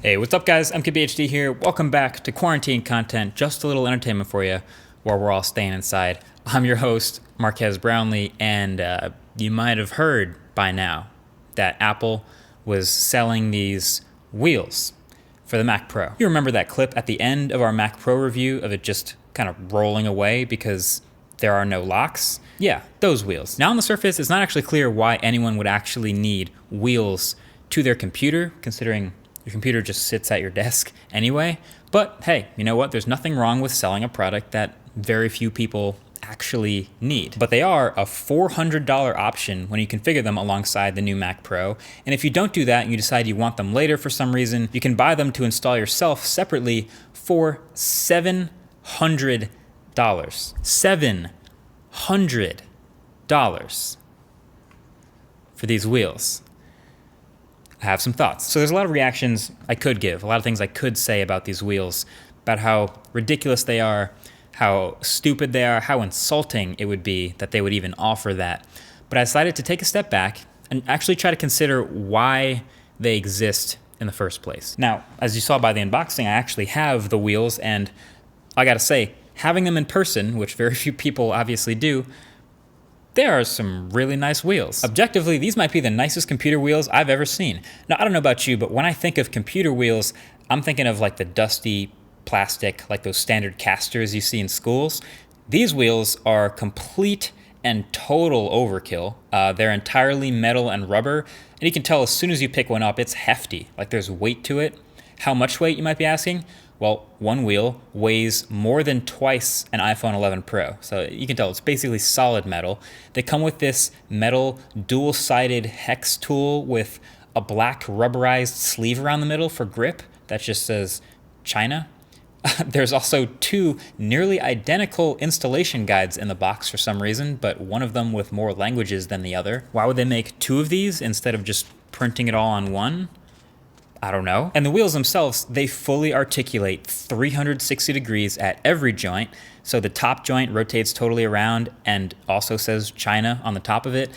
Hey, what's up guys? MKBHD here. Welcome back to Quarantine Content, just a little entertainment for you while we're all staying inside. I'm your host, Marques Brownlee, and you might have heard by now that Apple was selling these wheels for the Mac Pro. You remember that clip at the end of our Mac Pro review of it just kind of rolling away because there are no locks? Yeah, those wheels. Now on the surface, it's not actually clear why anyone would actually need wheels to their computer, considering your computer just sits at your desk anyway. But hey, you know what? There's nothing wrong with selling a product that very few people actually need. But they are a $400 option when you configure them alongside the new Mac Pro. And if you don't do that and you decide you want them later for some reason, you can buy them to install yourself separately for $700. $700 for these wheels. I have some thoughts. So there's a lot of reactions I could give, a lot of things I could say about these wheels, about how ridiculous they are, how stupid they are, how insulting it would be that they would even offer that. But I decided to take a step back and actually try to consider why they exist in the first place. Now, as you saw by the unboxing, I actually have the wheels, and I gotta say, having them in person, which very few people obviously do, there are some really nice wheels. Objectively, these might be the nicest computer wheels I've ever seen. Now, I don't know about you, but when I think of computer wheels, I'm thinking of like the dusty plastic, like those standard casters you see in schools. These wheels are complete and total overkill. They're entirely metal and rubber, and you can tell as soon as you pick one up, it's hefty, like there's weight to it. How much weight, you might be asking? Well, one wheel weighs more than twice an iPhone 11 Pro. So you can tell it's basically solid metal. They come with this metal dual-sided hex tool with a black rubberized sleeve around the middle for grip that just says China. There's also two nearly identical installation guides in the box for some reason, but one of them with more languages than the other. Why would they make two of these instead of just printing it all on one? I don't know. And the wheels themselves, they fully articulate 360 degrees at every joint. So the top joint rotates totally around and also says China on the top of it.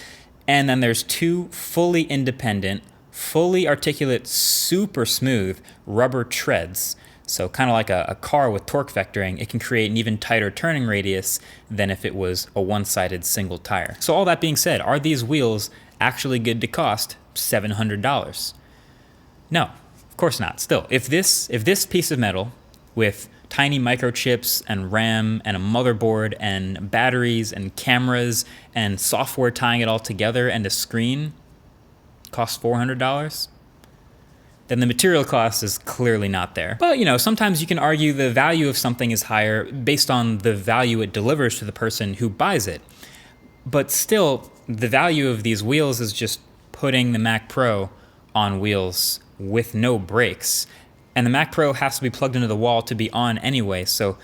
And then there's two fully independent, fully articulate, super smooth rubber treads. So kind of like a car with torque vectoring, it can create an even tighter turning radius than if it was a one-sided single tire. So all that being said, are these wheels actually good to cost $700? No, of course not. Still, if this piece of metal with tiny microchips and RAM and a motherboard and batteries and cameras and software tying it all together and a screen costs $400, then the material cost is clearly not there. But, you know, sometimes you can argue the value of something is higher based on the value it delivers to the person who buys it. But still, the value of these wheels is just putting the Mac Pro on wheels with no brakes. And the Mac Pro has to be plugged into the wall to be on anyway, so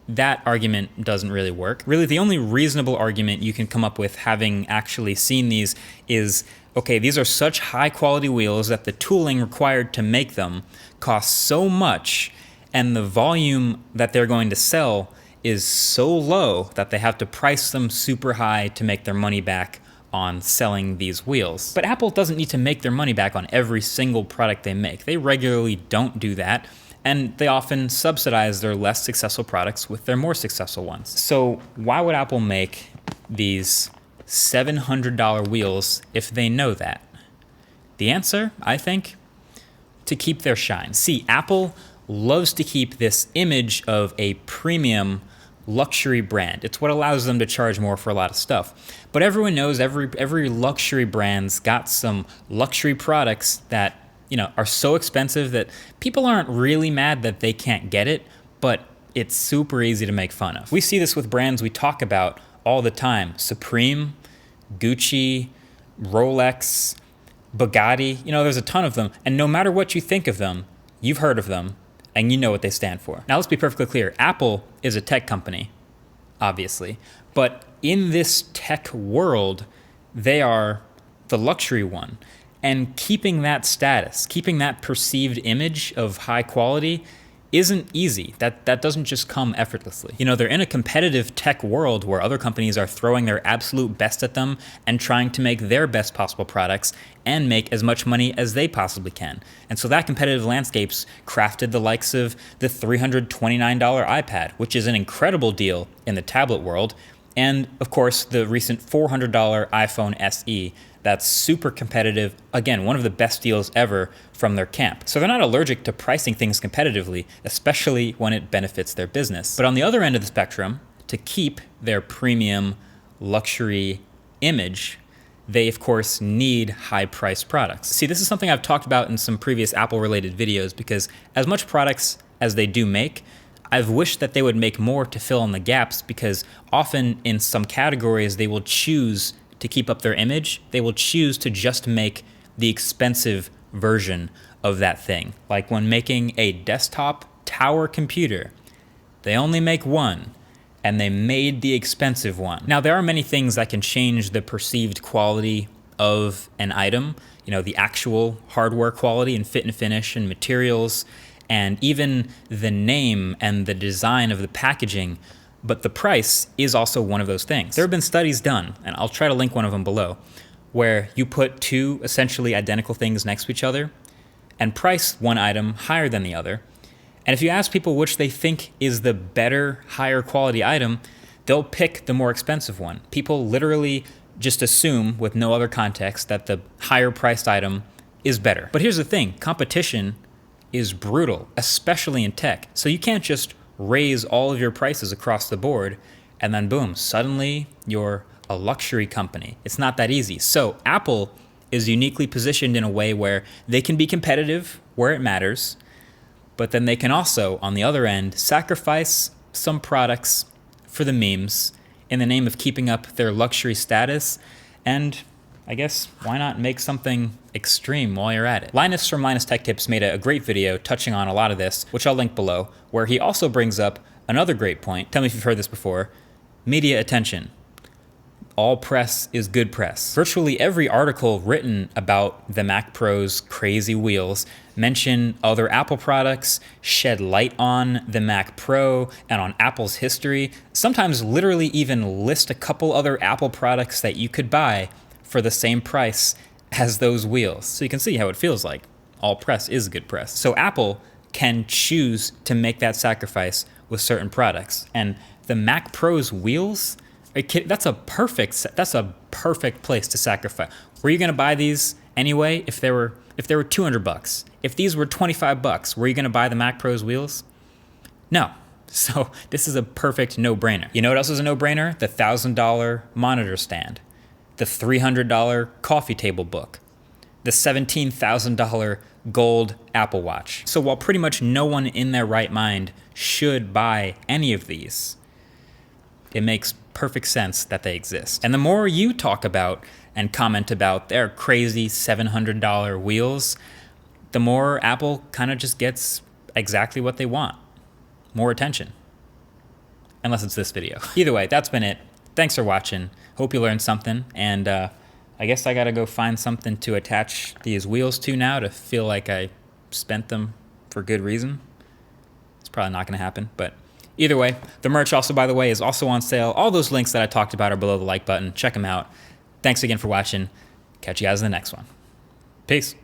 that argument doesn't really work. Really, the only reasonable argument you can come up with having actually seen these is, okay, these are such high quality wheels that the tooling required to make them costs so much, and the volume that they're going to sell is so low that they have to price them super high to make their money back on selling these wheels. But Apple doesn't need to make their money back on every single product they make. They regularly don't do that, and they often subsidize their less successful products with their more successful ones. So why would Apple make these $700 wheels if they know that? The answer, I think, to keep their shine. See, Apple loves to keep this image of a premium luxury brand. It's what allows them to charge more for a lot of stuff. But everyone knows every luxury brand's got some luxury products that, you know, are so expensive that people aren't really mad that they can't get it, but it's super easy to make fun of. We see this with brands we talk about all the time. Supreme, Gucci, Rolex, Bugatti, you know, there's a ton of them. And no matter what you think of them, you've heard of them, and you know what they stand for. Now, let's be perfectly clear. Apple is a tech company, obviously. But in this tech world, they are the luxury one. And keeping that status, keeping that perceived image of high quality isn't easy. That doesn't just come effortlessly. You know, they're in a competitive tech world where other companies are throwing their absolute best at them and trying to make their best possible products and make as much money as they possibly can. And so that competitive landscape's crafted the likes of the $329 iPad, which is an incredible deal in the tablet world, and of course the recent $400 iPhone SE. That's super competitive. Again, one of the best deals ever from their camp. So they're not allergic to pricing things competitively, especially when it benefits their business. But on the other end of the spectrum, to keep their premium luxury image, they of course need high-priced products. See, this is something I've talked about in some previous Apple-related videos, because as much products as they do make, I've wished that they would make more to fill in the gaps, because often in some categories they will choose to keep up their image. They will choose to just make the expensive version of that thing. Like when making a desktop tower computer, they only make one, and they made the expensive one. Now, there are many things that can change the perceived quality of an item, you know, the actual hardware quality and fit and finish and materials, and even the name and the design of the packaging. But the price is also one of those things. There have been studies done, and I'll try to link one of them below, where you put two essentially identical things next to each other and price one item higher than the other. And if you ask people which they think is the better, higher quality item, they'll pick the more expensive one. People literally just assume, with no other context, that the higher priced item is better. But here's the thing, competition is brutal, especially in tech. So you can't just raise all of your prices across the board and then boom, suddenly you're a luxury company. It's not that easy. So Apple is uniquely positioned in a way where they can be competitive where it matters, but then they can also, on the other end, sacrifice some products for the memes in the name of keeping up their luxury status. And I guess, why not make something extreme while you're at it? Linus from Linus Tech Tips made a great video touching on a lot of this, which I'll link below, where he also brings up another great point. Tell me if you've heard this before. Media attention. All press is good press. Virtually every article written about the Mac Pro's crazy wheels mention other Apple products, shed light on the Mac Pro and on Apple's history, sometimes literally even list a couple other Apple products that you could buy for the same price as those wheels. So you can see how it feels like all press is good press. So Apple can choose to make that sacrifice with certain products. And the Mac Pro's wheels, that's a perfect place to sacrifice. Were you gonna buy these anyway if they were $200? If these were $25, were you gonna buy the Mac Pro's wheels? No. So this is a perfect no-brainer. You know what else is a no-brainer? The $1,000 monitor stand, the $300 coffee table book, the $17,000 gold Apple Watch. So while pretty much no one in their right mind should buy any of these, it makes perfect sense that they exist. And the more you talk about and comment about their crazy $700 wheels, the more Apple kind of just gets exactly what they want. More attention. Unless it's this video. Either way, that's been it. Thanks for watching. Hope you learned something. And I guess I gotta go find something to attach these wheels to now to feel like I spent them for good reason. It's probably not gonna happen, but either way, the merch also, by the way, is also on sale. All those links that I talked about are below the like button. Check them out. Thanks again for watching. Catch you guys in the next one. Peace.